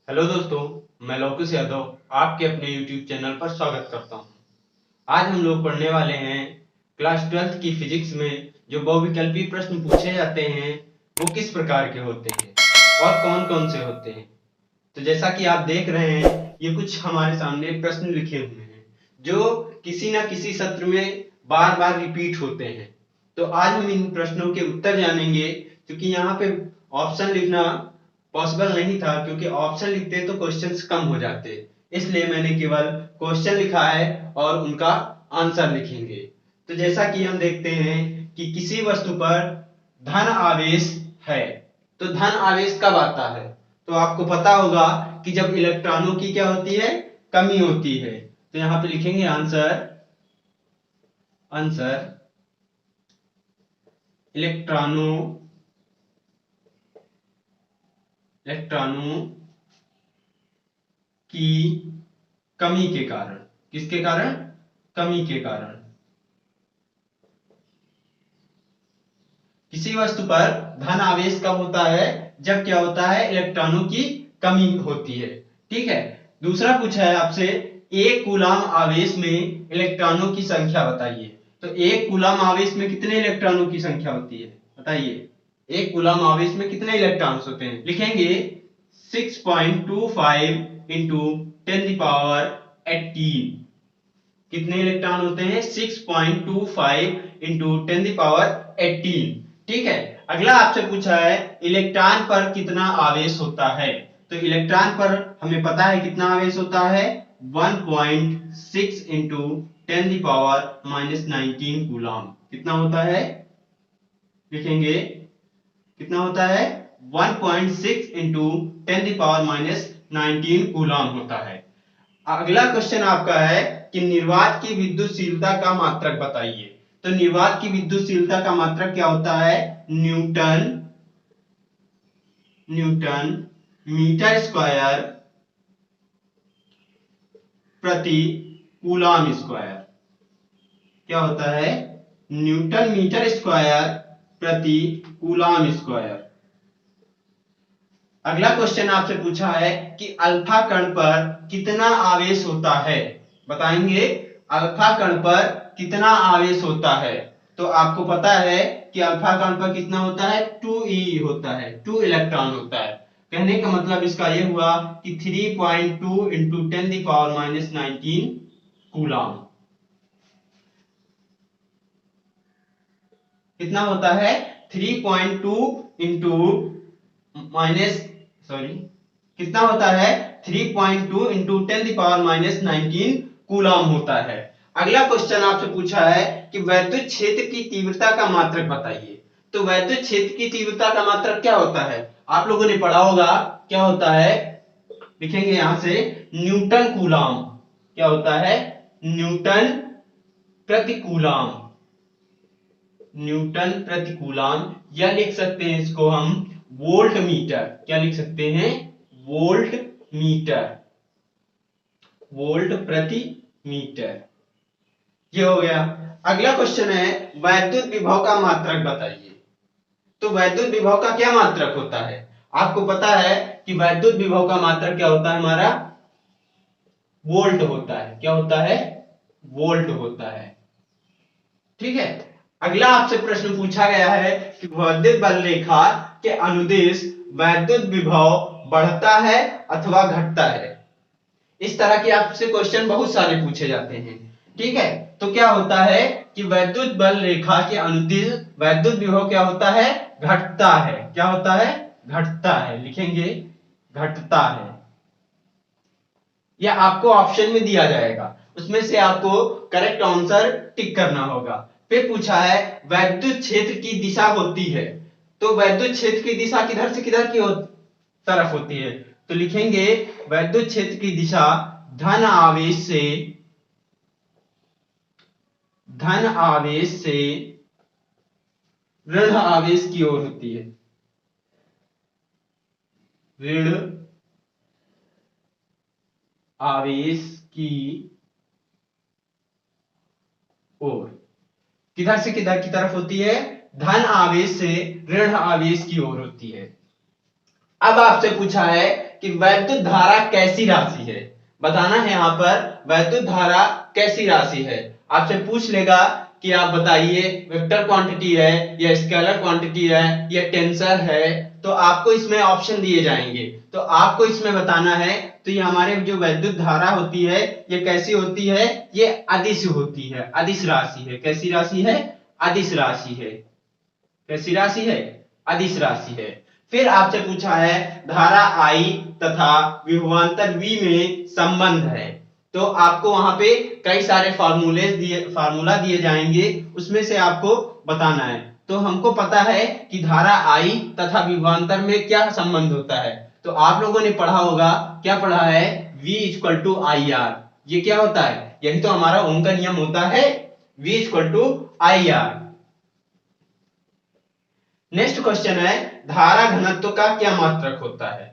Hello दोस्तों, मैं लोकेश यादव आपके अपने YouTube चैनल पर स्वागत करता हूं। आज हम लोग पढ़ने वाले हैं क्लास 12th की फिजिक्स में जो बहुविकल्पी प्रश्न पूछे जाते हैं वो किस प्रकार के होते हैं और कौन कौन से होते हैं। तो जैसा कि आप देख रहे हैं, ये कुछ हमारे सामने प्रश्न लिखे हुए हैं जो किसी न किसी सत्र में बार बार रिपीट होते हैं। तो आज हम इन प्रश्नों के उत्तर जानेंगे, क्योंकि यहाँ पे ऑप्शन लिखना पॉसिबल नहीं था, क्योंकि ऑप्शन लिखते तो क्वेश्चंस कम हो जाते। इसलिए मैंने केवल क्वेश्चन लिखा है और उनका आंसर लिखेंगे। तो जैसा कि हम देखते हैं कि किसी वस्तु पर धन आवेश है, तो धन आवेश कब आता है? तो आपको पता होगा कि जब इलेक्ट्रॉनों की क्या होती है, कमी होती है। तो यहां पे लिखेंगे आंसर इलेक्ट्रॉनों की कमी के कारण। किसके कारण? कमी के कारण। किसी वस्तु पर धन आवेश कब होता है? जब क्या होता है, इलेक्ट्रॉनों की कमी होती है। ठीक है। दूसरा पूछा है आपसे, एक कूलाम आवेश में इलेक्ट्रॉनों की संख्या बताइए। तो एक कूलाम आवेश में कितने इलेक्ट्रॉनों की संख्या होती है, बताइए। एक कूलाम आवेश में कितने इलेक्ट्रॉन्स होते हैं? लिखेंगे 6.25 इंटू 10⁻18। कितने इलेक्ट्रॉन होते हैं? 6.25 इंटू 10⁻18। ठीक है। अगला आपसे पूछा है, इलेक्ट्रॉन पर कितना आवेश होता है। तो इलेक्ट्रॉन पर हमें पता है कितना आवेश होता है, 1.6 इंटू 10⁻19 कूलाम। कितना होता है? लिखेंगे कितना होता है, 1.6 इंटू 10⁻19 कूलाम होता है। अगला क्वेश्चन आपका है कि निर्वात की विद्युतशीलता का मात्रक बताइए। तो निर्वात की विद्युतशीलता का मात्रक क्या होता है? न्यूटन मीटर स्क्वायर प्रति कूलाम स्क्वायर। क्या होता है? न्यूटन मीटर स्क्वायर प्रति कूलाम स्क्वायर। अगला क्वेश्चन आपसे पूछा है कि अल्फा कण पर कितना आवेश होता है, बताएंगे। अल्फा कण पर कितना आवेश होता है? तो आपको पता है कि अल्फा कण पर कितना होता है, 2e होता है, 2 इलेक्ट्रॉन होता है। कहने का मतलब इसका यह हुआ कि 3.2 इंटू 10⁻19 कूलाम। कितना होता है? 3.2 इंटू माइनस कितना होता है? 3.2 इंटू 10⁻19 कूलाम होता है। अगला क्वेश्चन आपसे पूछा है कि वैद्युत क्षेत्र की तीव्रता का मात्रक बताइए। तो वैद्युत क्षेत्र की तीव्रता का मात्रक क्या होता है? आप लोगों ने पढ़ा होगा, क्या होता है? लिखेंगे यहां से न्यूटन कूलाम। क्या होता है? न्यूटन प्रति कूलाम। न्यूटन प्रति कूलाम, या लिख सकते हैं इसको हम वोल्ट मीटर। क्या लिख सकते हैं? वोल्ट मीटर, वोल्ट प्रति मीटर। ये हो गया। अगला क्वेश्चन है, वैद्युत विभव का मात्रक बताइए। तो वैद्युत विभव का क्या मात्रक होता है? आपको पता है कि वैद्युत विभव का मात्रक क्या होता है हमारा? वोल्ट होता है। क्या होता है? वोल्ट होता है। ठीक है। अगला आपसे प्रश्न पूछा गया है कि वैद्युत बल रेखा के अनुदेश वैद्युत विभव बढ़ता है अथवा घटता है। इस तरह के आपसे क्वेश्चन बहुत सारे पूछे जाते हैं। ठीक है। तो क्या होता है कि वैद्युत बल रेखा के अनुदिश वैद्युत विभव क्या होता है? घटता है। क्या होता है? घटता है। लिखेंगे घटता है। यह आपको ऑप्शन में दिया जाएगा, उसमें से आपको करेक्ट आंसर टिक करना होगा। फिर पूछा है, वैद्युत क्षेत्र की दिशा होती है। तो वैद्युत क्षेत्र की दिशा किधर से किधर की तरफ होती है? तो लिखेंगे वैद्युत क्षेत्र की दिशा धन आवेश से ऋण आवेश की ओर होती है। ऋण आवेश की ओर। किधर से किधर की तरफ होती है? धन आवेश से ऋण आवेश की ओर होती है। अब आपसे पूछा है कि वैद्युत धारा कैसी राशि है। बताना है यहाँ पर वैद्युत धारा कैसी राशि है। आपसे पूछ लेगा कि आप बताइए वेक्टर क्वांटिटी है या स्केलर क्वांटिटी है या टेंसर है, तो आपको इसमें ऑप्शन दिए जाएंगे। तो आपको इसमें बताना है तो ये हमारे जो वैद्युत धारा होती है ये कैसी होती है, ये अदिश होती है, अदिश राशि है। कैसी राशि है? अदिश राशि है। कैसी राशि है? अदिश राशि है। फिर आपसे पूछा है धारा I तथा विभवांतर V में संबंध है। तो आपको वहां पे कई सारे फार्मूला दिए जाएंगे, उसमें से आपको बताना है। तो हमको पता है कि धारा I तथा विभवांतर में क्या संबंध होता है। तो आप लोगों ने पढ़ा होगा, क्या पढ़ा है? V equal to IR। ये क्या होता है? यही तो हमारा ओम का नियम होता है, V equal to IR। Next question है धारा घनत्व का क्या मात्रक होता है।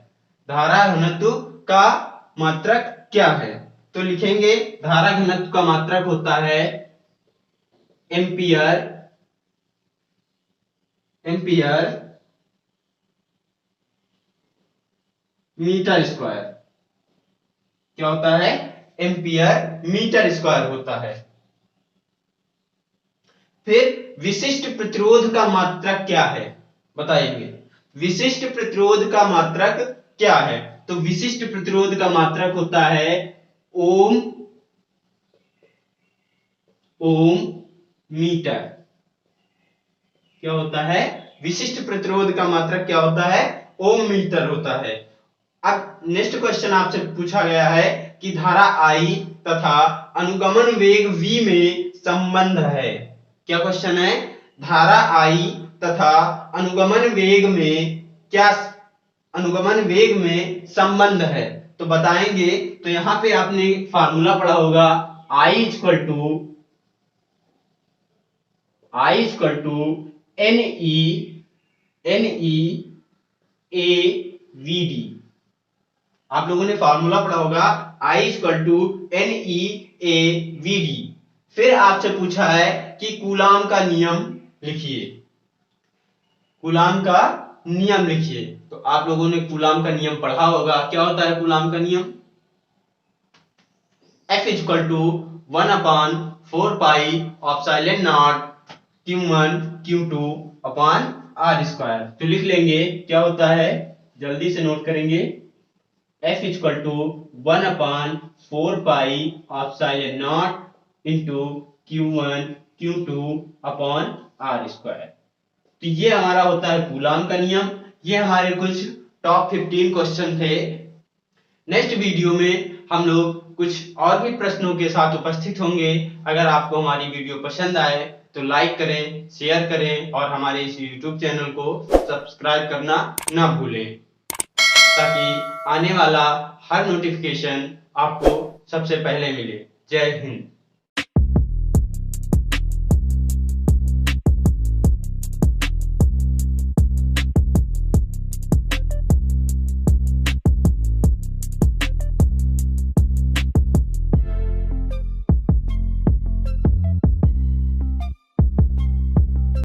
धारा घनत्व का मात्रक क्या है? तो लिखेंगे धारा घनत्व का मात्रक होता है एम्पियर मीटर स्क्वायर। क्या होता है? एम्पियर मीटर स्क्वायर होता है। फिर विशिष्ट प्रतिरोध का मात्रक क्या है? बताइए विशिष्ट प्रतिरोध का मात्रक क्या है। तो विशिष्ट प्रतिरोध का मात्रक होता है ओम मीटर। क्या होता है? विशिष्ट प्रतिरोध का मात्रक क्या होता है? ओम मीटर होता है। अब नेक्स्ट क्वेश्चन आपसे पूछा गया है कि धारा I तथा अनुगमन वेग V में संबंध है। क्या क्वेश्चन है? धारा I तथा अनुगमन वेग में क्या अनुगमन वेग में संबंध है, तो बताएंगे। तो यहां पे आपने फार्मूला पढ़ा होगा I इक्वल टू NE/AVD। आप लोगों ने फार्मूला पढ़ा होगा I इक्वल टू NE/AVD। फिर आपसे पूछा है कि कूलाम का नियम लिखिए। कूलाम का नियम लिखिए। तो आप लोगों ने कूलाम का नियम पढ़ा होगा। क्या होता है कूलाम का नियम? F equal to 1/4 pi naught Q1 Q2 upon R square. तो लिख लेंगे क्या होता है, जल्दी से नोट करेंगे। F equal to 1/4 pi naught into Q1 Q2 upon R square. तो ये हमारा होता है कूलाम का नियम। ये हमारे कुछ टॉप 15 क्वेश्चन थे। नेक्स्ट वीडियो में हम लोग कुछ और भी प्रश्नों के साथ उपस्थित होंगे। अगर आपको हमारी वीडियो पसंद आए तो लाइक करें, शेयर करें और हमारे इस YouTube चैनल को सब्सक्राइब करना ना भूलें, ताकि आने वाला हर नोटिफिकेशन आपको सबसे पहले मिले। जय हिंद।